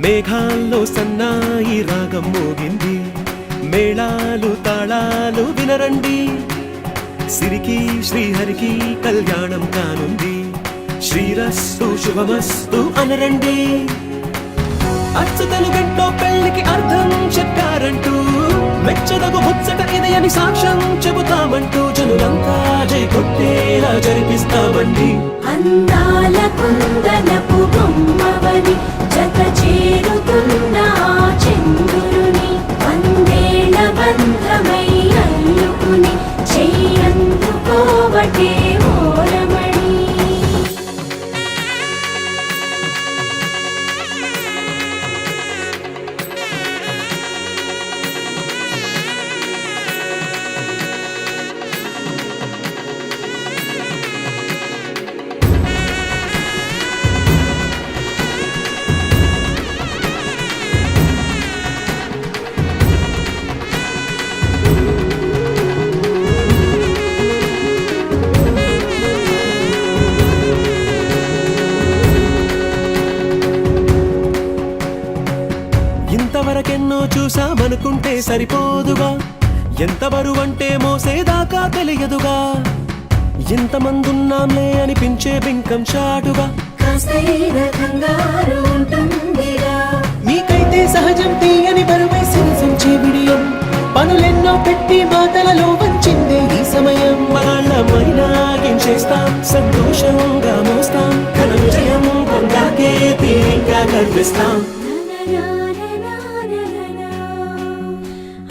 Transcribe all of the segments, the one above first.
మేఘాల్లో సన్నాయి రాగం మోగింది, మేళాలు తాళాలు వినరండి. సిరికి శ్రీహరికి కళ్యాణం కానుంది, శ్రీరస్తు శుభమస్తు అనరండి. అచ్చతలు గంటో పెళ్లికి అర్థం చెప్పారంటూ, మెచ్చదగు ముచ్చట ఇది అని సాక్ష్యం చెబుతామంటూ, జనులంతా జై కొట్టేలా జరిపిస్తామండి. అందాల కుందనపు బొమ్మవని జత చేరుతున్న చంద్రుని, వందేళ్ల బంధమై అల్లుకుని చెయ్యందుకోవటే ఓరమణి. ఇంతవరకెన్నో చూసామనుకుంటే సరిపోదుగా, ఎంత బరువంటే మోసేదాకా తెలియదుగా. ఇంతమందున్నాంలే అనిపించే బింకం చాటుగా, మీకైతే సహజం తీయని బరువై సిరసించే విడియం, పనులెన్నో పెట్టి మాటలలో వంచిందే ఈ సమయం. వాళ్ళమైనా ఏం చేస్తాం, సంతోషంగా మోస్తాం, ఘన విజయం పొందాకే తీరిగ్గా కనిపిస్తాం.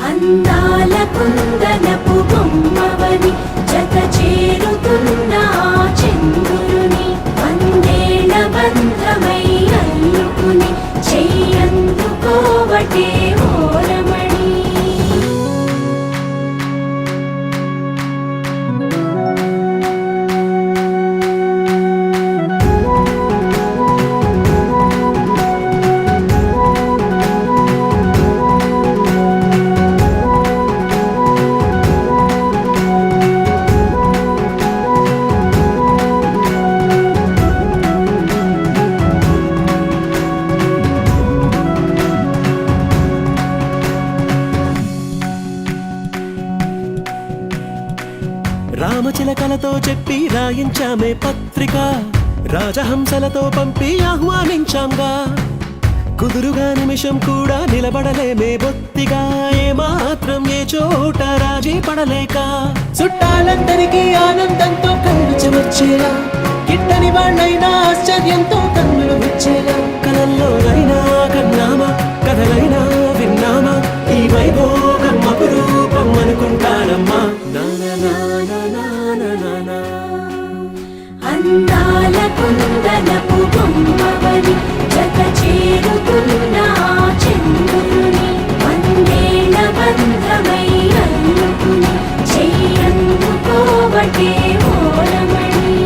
అందాల కుందనపు బొమ్మవని జత చేరుతున్న చంద్రుని, వందేళ్ల బంధమై అల్లుకుని చెయ్యందుకోవటే ఓరమణి. రామచిలకలతో చెప్పి రాయించామే పత్రిక, రాజహంసలతో పంపి ఆహ్వానించాంగా. కుదురుగా నిమిషం కూడా నిలబడలేమే బొత్తిగా, ఏమాత్రం ఏ చోట రాజీ పడలేక. చుట్టాలందరికీ ఆనందంతో కళ్ళు చెమర్చేలా, గిట్టని వాళ్ళైనా ఆశ్చర్యంతో కన్నులు విచ్చేలా. కలల్లోనైనా కన్నామా, కథలైనా విన్నామా, ఈ వైభోగం అపురూపం అనుకుంటానమ్మా. అందాల కుందనపు బొమ్మవని జత చేరుతున్న చంద్రుని, వందేళ్ల బంధమై అల్లుకుని చెయ్యందుకోవటే ఓరమణి.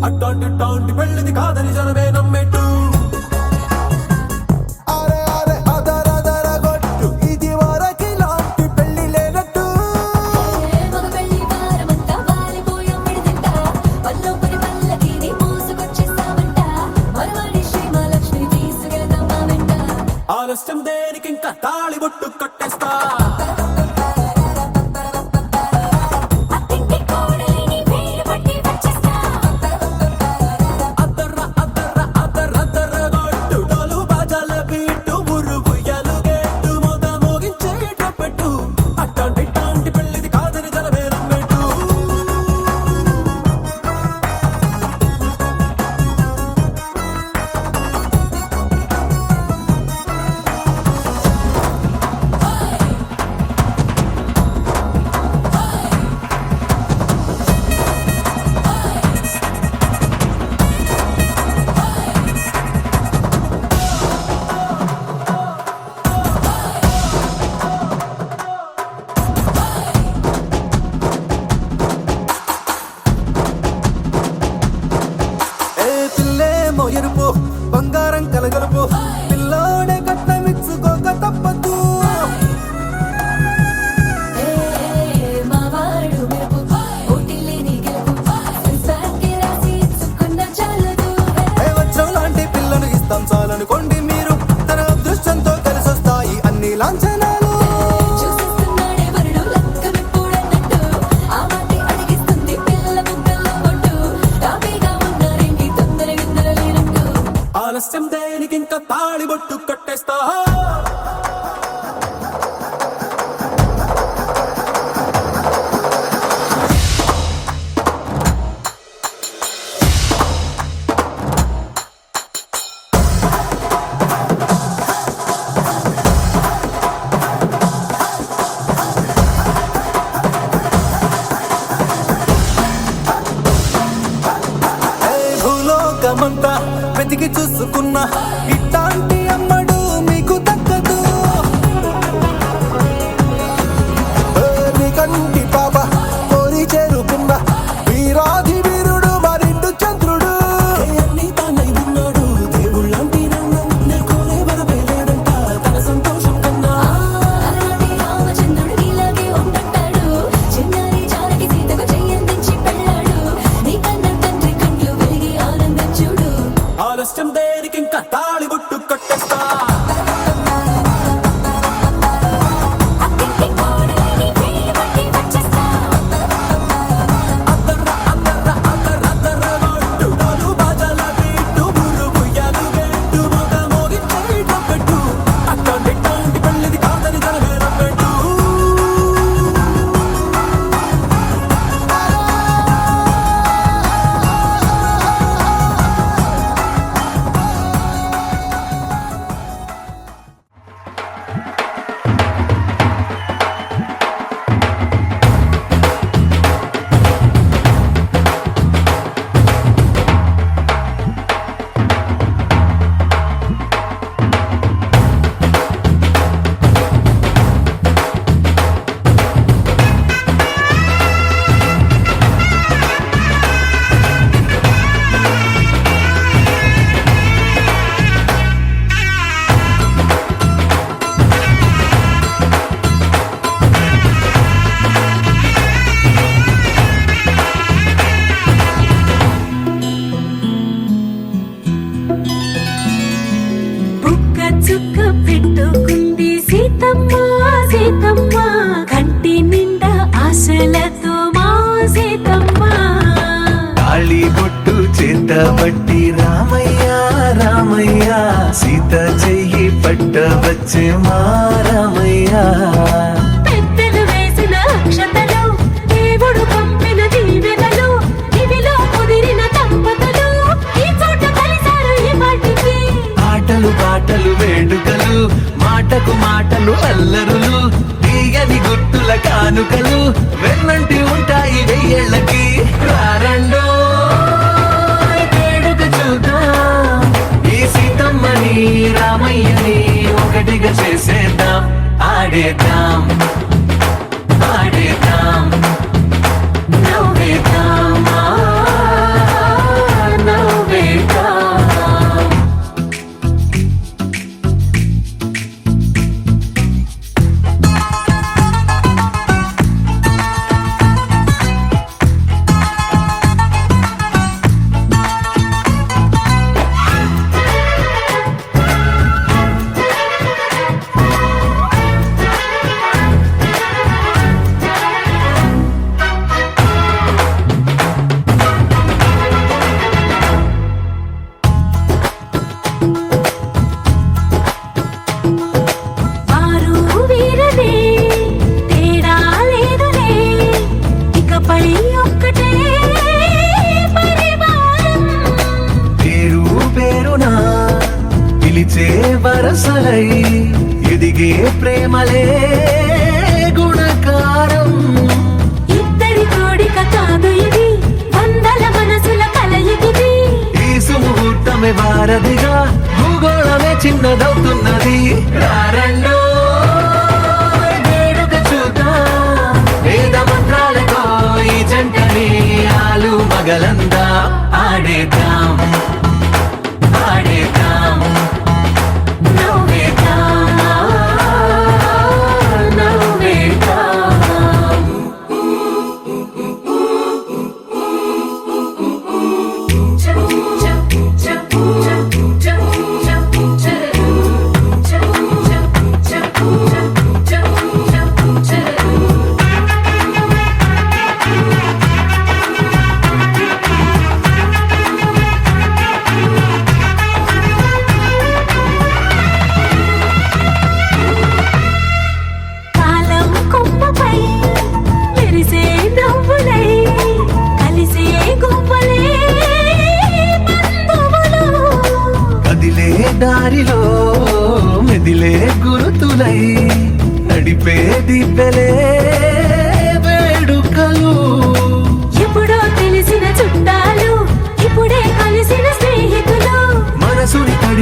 అట్టాంటి టౌన్ మెరుపు పిల్లోడే కట్టమిచ్చుకోక తప్పదు వజ్రం లాంటి పిల్లను ఇస్తాం చాలనుకోండి మీరు తన అదృష్టంతో కలిసొస్తాయి అన్ని లాంఛనాలు ఆలస్యం దేనికి ఇంకా తాళిబొట్టు కట్టేస్తా భూలోకమంతా వెతికి చూసుకున్నా ఇట్లాంటి అమ్మడు మీకు దక్కదు నీ కంటి పాప కోరి చేరుకున్న వీరాధి వీరుడు మరిండు చంద్రుడు అన్ని తానై ఉన్నాడు దేవుళ్ళంటి నన్ను నే కోరే వరమే లేదంట తన సంతోషం కన్నా ఆలస్యం దేనికి ఇంకా తాళిబొట్టు కట్టేస్తా చుక్క పెట్టుకుంది సీతమ్మ సీతమ్మ కంటి నిండా ఆశలతో మా సీతమ్మ తాళిబొట్టు చేతబట్టి రామయ్య రామయ్య సీత చెయ్యి పట్టవచ్చే మా రామయ్య పెద్దలు వేసిన అక్షతలు దేవుడు పంపిన దీవెనలు ఇవిలో కుదిరిన దంపతులు ఈ చోట కలిసారు ఈ మాటికి ఆటలు పాటలు వేడుకలు మాటకు మాటలు అల్లరులు తీయని గుర్తుల కానుకలు వెన్నంటి ఉంటాయి వెయ్యేళ్ళకి రారండో వేడుక చూద్దాం ఈ సీతమ్మని రామయ్యని ఒకటిగా చేసేద్దాం ఆడేద్దాం ఆడేద్దాం నవ్వేద్దాం నవ్వేద్దాం వరసలై ఎదిగే ప్రేమలే గుణకారం. ఇద్దరి కోడిక కాదు ఇది, వందల మనసుల కలయికిది. ఈ సుముహూర్తమే వారధిగా, భూగోళమే చిన్నదవుతున్నది. రారండో వేడుక చూద్దాం, వేద మంత్రాలతో ఈ జంటని ఆలు మగలందా ఆడేద్దాం ఆడేద్దాం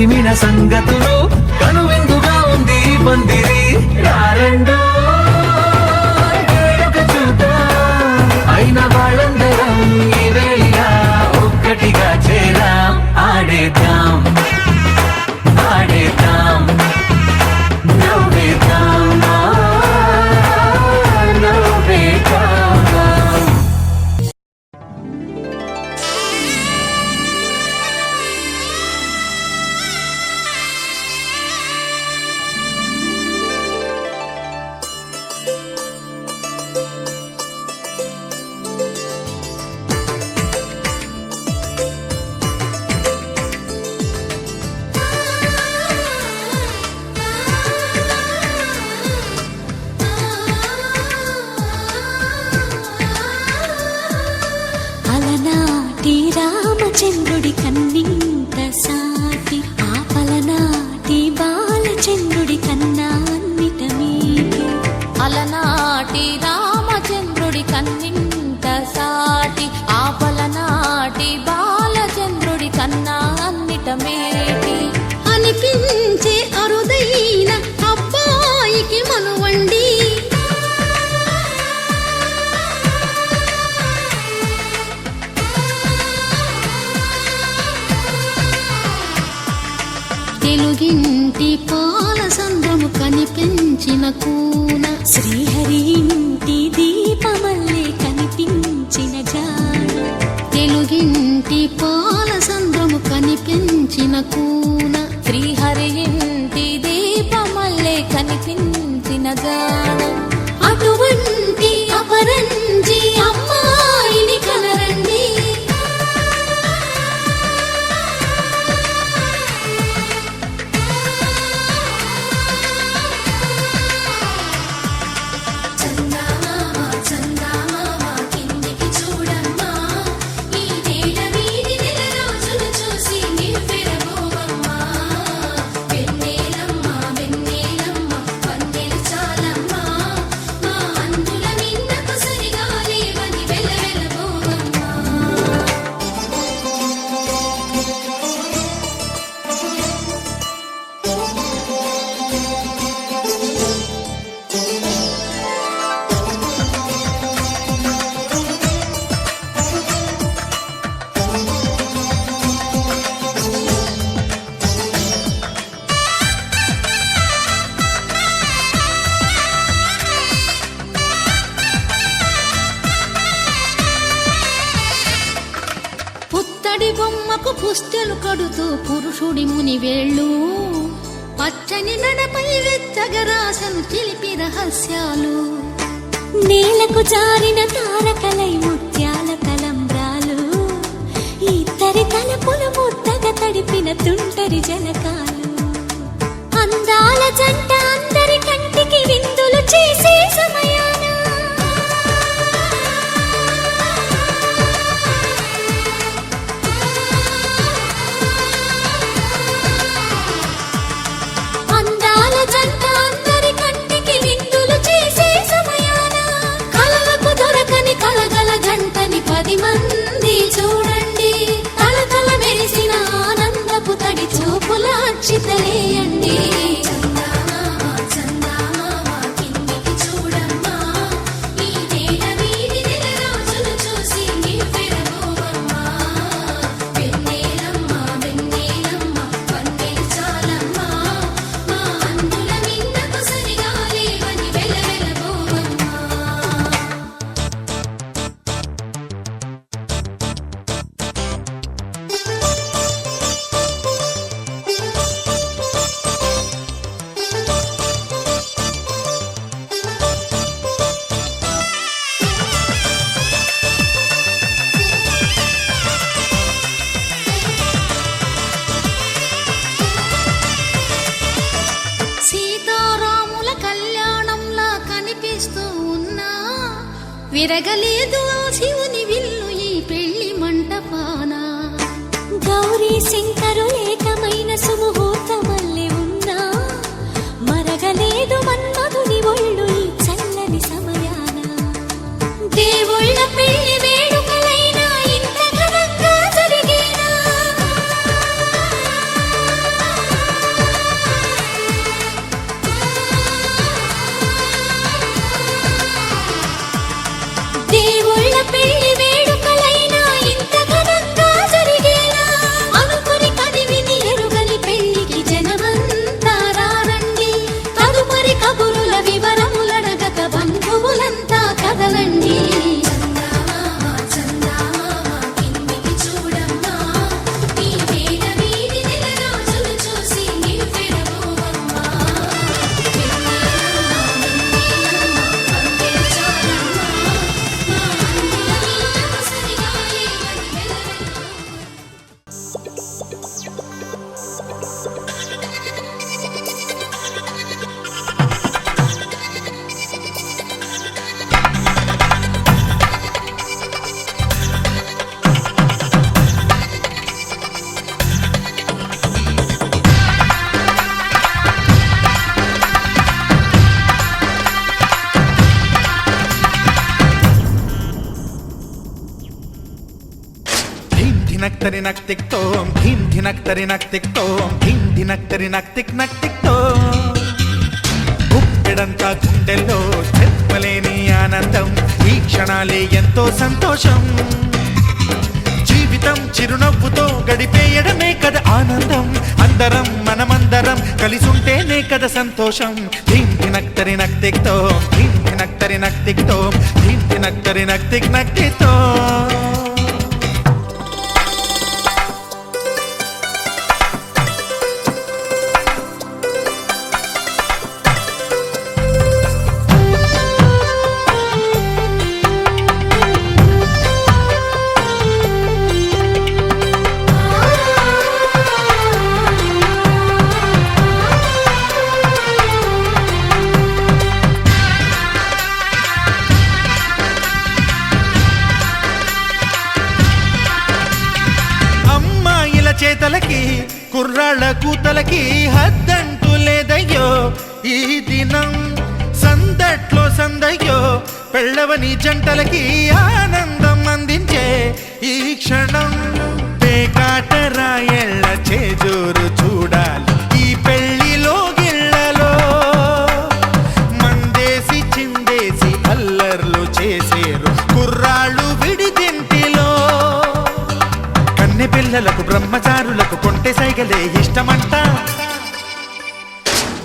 కొలిమిన సంగతులు కనువిందుగా ఉంది ఈ పందిరి రారండో వేడుక చూద్దాం అయిన వాళ్ళందరం ఈ వేళ ఒక్కటిగా చేరాం ఆడేద్దాం ఆడేద్దాం నవ్వేద్దాం నవ్వేద్దాం అలనాటి రామచంద్రుడి కన్నింత సాటి ఆపలనాటి బాలచంద్రుడి కన్నా అన్నిట మీది అలనాటి రామచంద్రుడి కన్నింత సాటి ఆపలనాటి బాలచంద్రుడి కన్నా అన్నిట మేటి అనిపించే అరుదైన అబ్బాయికి మనువండి తెలుగింటి పాల సంద్రము కనిపించిన కూన శ్రీహరి ఇంటి దీపమల్లే కనిపించిన జాన తెలుగింటి పాల సంద్రము కనిపించిన కూన శ్రీహరి ఇంటి దీపమల్లే కనిపించిన గానం అటువంటి అపరంజి అమ్మాయిని కనరండి పుత్తడి బొమ్మకు పుస్తెలు కడుతూ పురుషుడి ముని వేళ్ళు పచ్చని నడపై వెచ్చగరాసను చిలిపి రహస్యాలు నేలకు జారిన తారకలై ముత్యాల తలంబ్రాలు ఇద్దరి తలపులు ముద్దగా తడిపిన తుంటరి జలకాలు అందాల జంట అందరి కంటికి విందులు చేసే సమయాన అందాల జంట అందరి కంటికి విందులు చేసే సమయాన కలలకు దొరకని కలగల జంటని 10 మంది చూడండి తలతల మెరిసిన ఆనందపు తడి చూపుల అక్షితలేయండి విరగలేదు ఆ శివుని విల్లు ఈ పెళ్లి మంటపాన గౌరీ శంకరు ఏకమైన సుముహూర్తమల్లె ఉన్నా మరగలేదు మన్మధుని ఒళ్ళు ఈ చల్లని సమయాన దేవుళ్ళ పెళ్లి వేడుకలైనా ఇంత ఘనంగా జరిగేనా కదలండి ధినక్తరి నక్తిక్తోం ధీం ధినక్తరి నక్తిక్తోం ధీం ధినక్తరి నక్తిక్ నక్తిక్తోం గుప్పెడంతా గుండెల్లో చెప్పలేని ఆనందం ఈ క్షణాలే ఎంతో సంతోషం జీవితం చిరునవ్వుతో గడిపేయడమే కదా ఆనందం అందరం మనమందరం కలిసుంటేనే కదా సంతోషం ధీం ధినక్తరి నక్తిక్తోం ధీం ధినక్తరి నక్తిక్తోం ధీం ధినక్తరి నక్తిక్ నక్తిక్తోం చేతలకి కుర్రాళ్ళ కూతలకి హద్దంటూ లేదయ్యో ఈ దినం సందట్లో సందయ్యో పెళ్ళవని జంటలకి ఆనందం అందించే ఈ క్షణం పేకాటరాయళ్ళ చేజోరు చూడాలి ఈ పెళ్లిలో గిళ్ళలో మందేసి చిందేసి అల్లర్లు చేసేరు కుర్రాళ్ళు విడిదింటిలో పిల్లలకు బ్రహ్మచారులకు కొంటె సైగలే ఇష్టమంట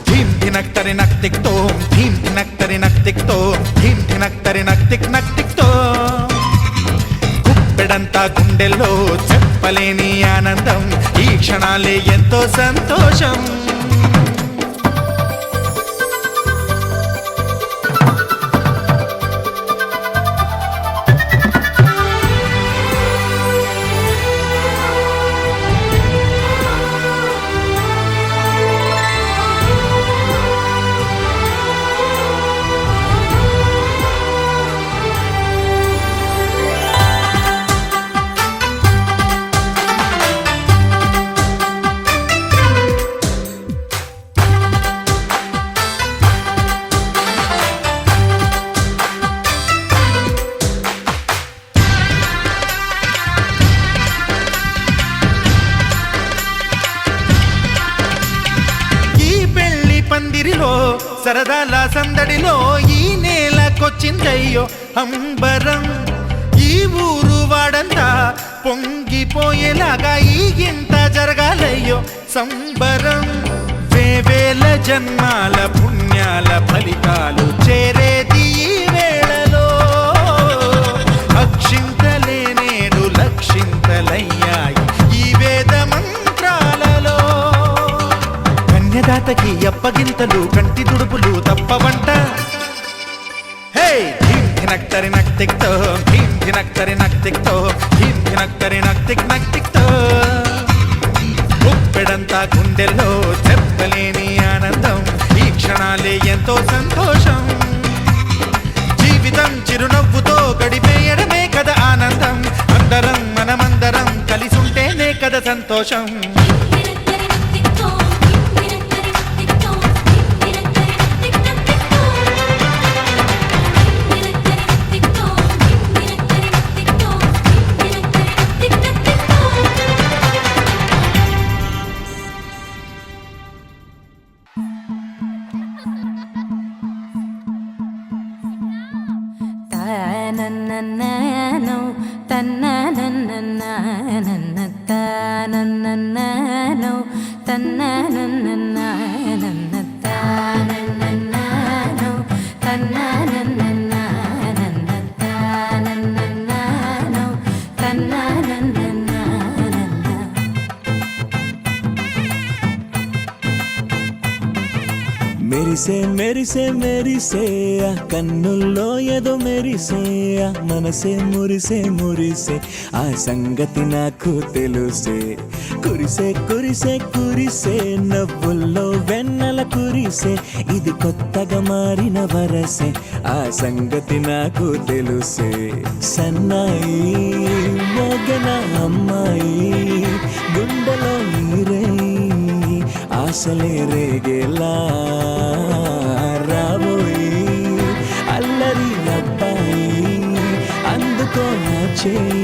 ధీం ధినక్తరి నక్తిక్తోం ధీం ధినక్తరి నక్తిక్తోం ధీం ధినక్తరి నక్తిక్ నక్తిక్తోం గుప్పెడంతా గుండెల్లో చెప్పలేని ఆనందం ఈ క్షణాలే ఎంతో సంతోషం పందిరిలో సరదాల సందడిలో ఈ నేలకొచ్చిందయ్యో అంబరం ఈ ఊరు వాడంతా పొంగిపోయేలాగా ఈ గింత జరగాలయ్యో సంబరం వేవేల జన్మాల పుణ్యాల ఫలితాలు చేరేది ఈ వేళలో అక్షింతలే నేడు లక్షింతలయ్యాయి ఈ వేద మంత్రాలలో కన్యదాతకి అప్పగింతలు కంటి దుడుపులు తప్పవంట హే ధీం ధినక్తరి నక్తిక్తో ధీం ధినక్తరి నక్తిక్తో ధీం ధినక్తరి నక్తిక్ నక్తిక్తో గుప్పెడంతా గుండెల్లో చెప్పలేని ఆనందం ఈ క్షణాలే ఎంతో సంతోషం జీవితం చిరునవ్వుతో గడిపేయడమే కదా ఆనందం అందరం మనమందరం కలిసుంటేనే కదా సంతోషం నన్నన్ననో తన్ననన్ననన్నన్నన్ననో తన్ననన్ననన్నన్నన్ననో తన్ననన్ననన్నన్నన్నో మెరిసే మెరిసే మెరిసే ఆ కన్నుల్లో ఏదో మెరిసే ఆ మనసే మురిసే మురిసే ఆ సంగతి నాకు తెలుసే కురిసే కురిసే కురిసే నవ్వుల్లో వెన్నెల కురిసే ఇది కొత్తగా మారిన వరసే ఆ సంగతి నాకు తెలుసే సన్నాయి మోగన అమ్మాయి గుండెలో నీరే ఆశలే రేగేలా రాబోయి అల్లరి అబ్బాయి అందుకో నా చేయి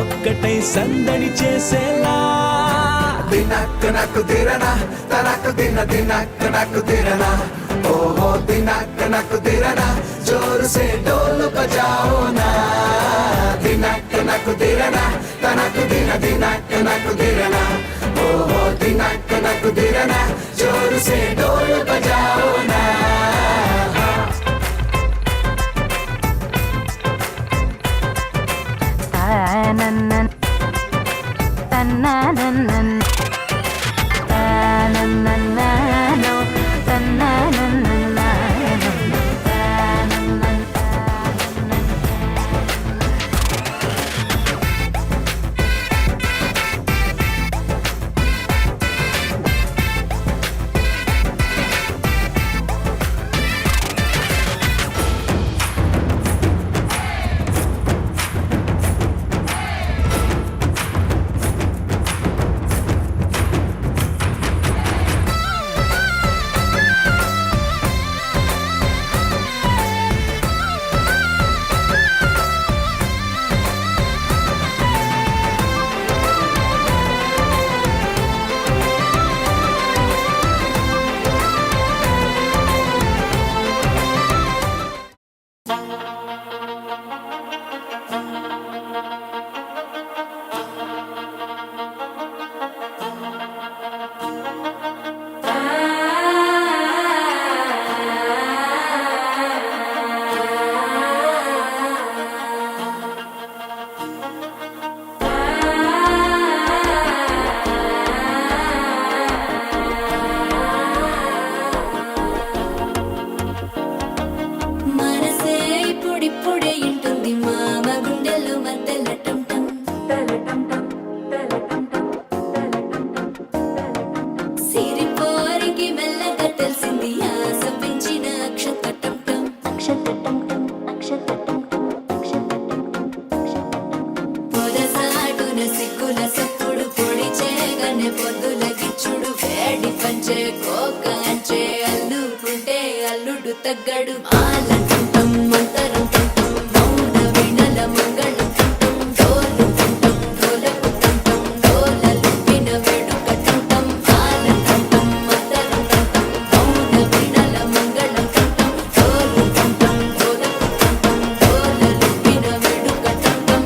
ఒక్కటై సందడి చేసేలా దినక్ నకు దిరనా తనకు దిన దినక్ నకు దిరనా ఓహో దినక్ నకు దిరనా జోరు సే డోలు బజాओ నా దినక్ నకు దిరనా తనకు దిన దినక్ నకు దిరనా ఓహో దినక్ నకు దిరనా జోరు సే డోలు బజాओ నా తానన్నన్ తన్నానన్నన్ తానన్నన్నానో తన్నానన్నన్నానో తానన్నన్ మనసే ఇప్పుడిప్పుడే ఇంటుంది మామ గుండెల్లో మధ్యలో టం టం సిరిపోరికి మెల్లగా తెలిసింది ఆశ పెంచిన అక్షతటం టం పొదసాటున సిగ్గుల సప్పుడు పొడి చేయగానే పొద్దుల గిచ్చుడు వేడి పంచే కోకాంచే అల్లుకుంటే అల్లుడు తగ్గడు ఆలంటుంటం మంతరం టుంటం మౌన వీణల మంగళం టుంటం డోలు టుంటం డోలకు టుంటం డోలలు విన వేడుక టుంటం ఆలంటుంటం మంతరం టుంటం మౌన వీణల మంగళం టుంటం డోలు టుంటం డోలకు టుంటం డోలలు విన వేడుక టుంటం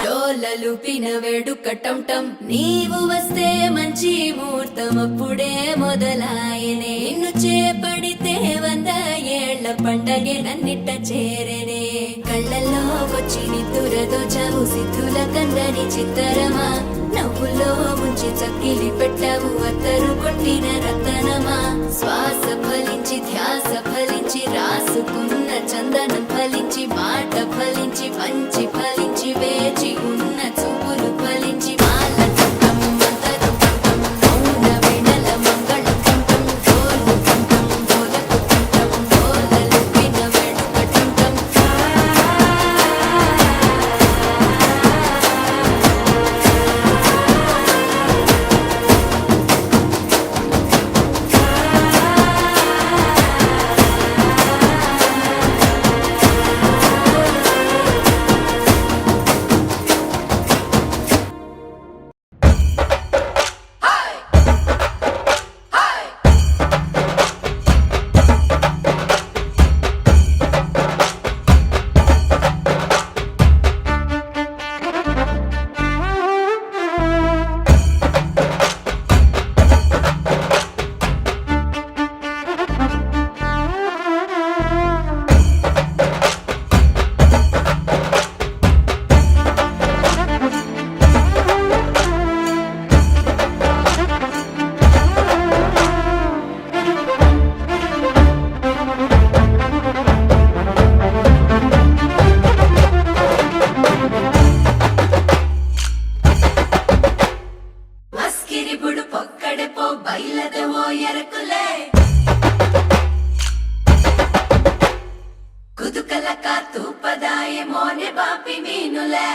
డోలలుపిన వేడుక టం టం నీవు వస్తే మంచి ముహూర్తం అప్పుడే మొదలాయనే నిన్ను చేపడితే 100 ఏళ్ల పండగే నన్నిట్ట చేరనే కళ్ళల్లో వచ్చి నిద్దురదో చావు సిద్ధుల కందని చిత్తరమా నవ్వులో ముంచి చక్కిలి పెట్టావు అత్తరు కొట్టిన రతనమా శ్వాస ఫలించి ధ్యాస ఫలించి రాసుకున్న చందనం ఫలించి మాట ఫలించి పంచి ఫలించి వేచి ఉన్న చూపులు ఫలించి మాల టుంటం మంతరం టుంటం మౌన వీణల మంగళం టుంటం డోలు టుంటం డోలకు టుంటం డోలలు విన వేడుక టుంటం కాపీ మీనులే